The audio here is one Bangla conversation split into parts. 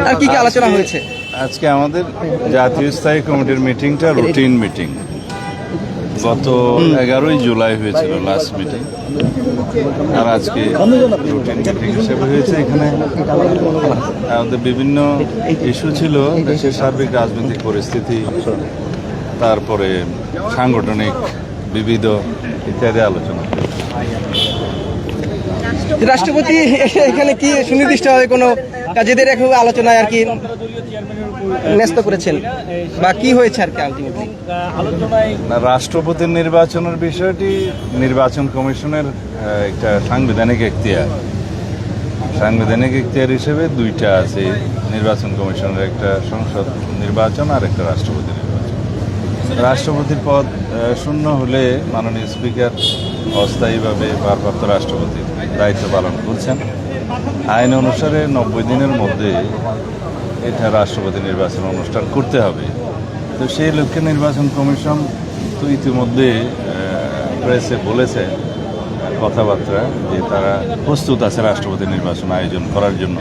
আর কি কি আলোচনা হয়েছে? আজকে আমাদের জাতীয় স্থায়ী কমিটির মিটিংটা রুটিন মিটিং। গত 11ই জুলাই হয়েছিল লাস্ট মিটিং, আর আজকে রুটিন মিটিং হিসেবে হয়েছে। এখানে আমাদের বিভিন্ন ইস্যু ছিল, দেশের সার্বিক রাজনৈতিক পরিস্থিতি, তারপরে সাংগঠনিক বিবিধ ইত্যাদি আলোচনা। রাষ্ট্রপতি এখানে কি সুনির্দিষ্টভাবে কোনো কাজেদের একভাবে আলোচনায় আর কি ন্যস্ত করেছেন বা কি হয়েছে আর কি আলটিমেটলি? রাষ্ট্রপতির নির্বাচনের বিষয়টি নির্বাচন কমিশনের একটা সাংবিধানিক এখতিয়ার। সাংবিধানিক এখতিয়ার হিসেবে দুইটা আছে, নির্বাচন কমিশনের একটা সংসদ নির্বাচন আর একটা রাষ্ট্রপতি নির্বাচন। রাষ্ট্রপতির পদ শূন্য হলে মাননীয় স্পিকার অস্থায়ীভাবে ভারপ্রাপ্ত রাষ্ট্রপতির দায়িত্ব পালন করছেন। আইন অনুসারে 90 দিনের মধ্যে এটা রাষ্ট্রপতি নির্বাচন অনুষ্ঠান করতে হবে। তো সেই লক্ষ্যে নির্বাচন কমিশন তো ইতিমধ্যে প্রেসে বলেছে কথাবার্তা যে তারা প্রস্তুত আছে রাষ্ট্রপতি নির্বাচন আয়োজন করার জন্য।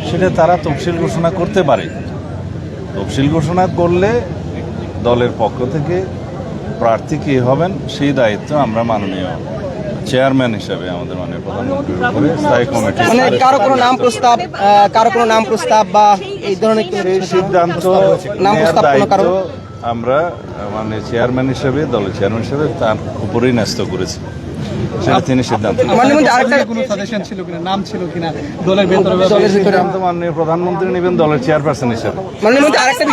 সেটা তারা তফসিল ঘোষণা করতে পারে। তফসিল ঘোষণা করলে দলের পক্ষ থেকে প্রার্থী কে হবেন সেই দায়িত্ব আমরা মাননীয় চেয়ারম্যান হিসেবে আমাদের মাননীয় প্রধানমন্ত্রীর উপরে স্থায়ী কমিটি, মানে কারো কোনো নাম প্রস্তাব বা এই ধরনের সিদ্ধান্ত নেওয়ার দায়িত্ব আমরা মানে চেয়ারম্যান হিসেবে, দলের চেয়ারম্যান হিসেবে তার উপরেই ন্যস্ত করেছি। সেটা তিনি সিদ্ধান্ত মাননীয় প্রধানমন্ত্রী নেবেন দলের চেয়ারপারসন হিসেবে। মাননীয় মন্ত্রী আরেকটা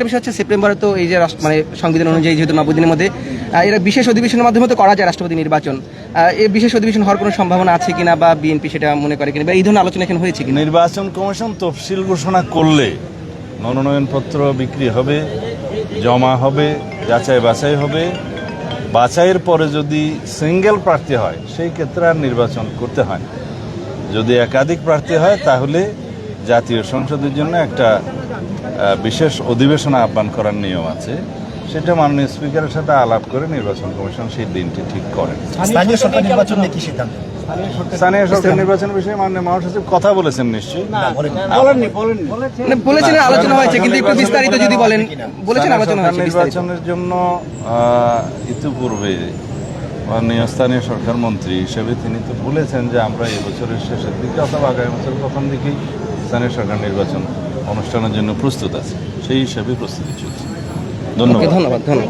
বিষয় হচ্ছে সেপ্টেম্বরে তো এই যে মানে সংবিধান অনুযায়ী যেহেতু 90 দিনের মধ্যে এরা বিশেষ অধিবেশনের মাধ্যমে তো করা যায় রাষ্ট্রপতি নির্বাচন। এই বিশেষ অধিবেশন হওয়ার কোনো সম্ভাবনা আছে কিনা বা বিএনপি সেটা মনে করে কিনা বা এই ধরনের আলোচনা এখানে হয়েছে কিনা? নির্বাচন কমিশন তফসিল ঘোষণা করলে মনোনয়নপত্র বিক্রি হবে, জমা হবে, যাচাই বাছাই হবে। বাছাইয়ের পরে যদি সিঙ্গেল প্রার্থী হয় সেই ক্ষেত্রে আর নির্বাচন করতে হয় না। যদি একাধিক প্রার্থী হয় তাহলে জাতীয় সংসদের জন্য একটা বিশেষ অধিবেশন আহ্বান করার নিয়ম আছে। সেটা মাননীয় স্পিকারের সাথে আলাপ করে নির্বাচন কমিশন সেই দিনটি ঠিক করেন। স্থানীয় সরকার নির্বাচন নিয়ে কি সিদ্ধান্ত? স্থানীয় সরকার নির্বাচন বিষয়ে মাননীয় মহাসচিব কথা বলেছেন নিশ্চয়ই? বলেছেন আলোচনা হয়েছে, কিন্তু একটু বিস্তারিত যদি বলেন। বলেছেন আলোচনা হয়েছে নির্বাচনের জন্য ইতিপূর্বে মাননীয় স্থানীয় সরকার মন্ত্রী হিসেবে তিনি তো বলেছেন যে আমরা এবছরের শেষের দিকে অথবা আগামী বছরের প্রথম দিকেই স্থানীয় সরকার নির্বাচন অনুষ্ঠানের জন্য প্রস্তুত আছে। সেই হিসাবে প্রস্তুতি চলছে। ধন্যবাদ।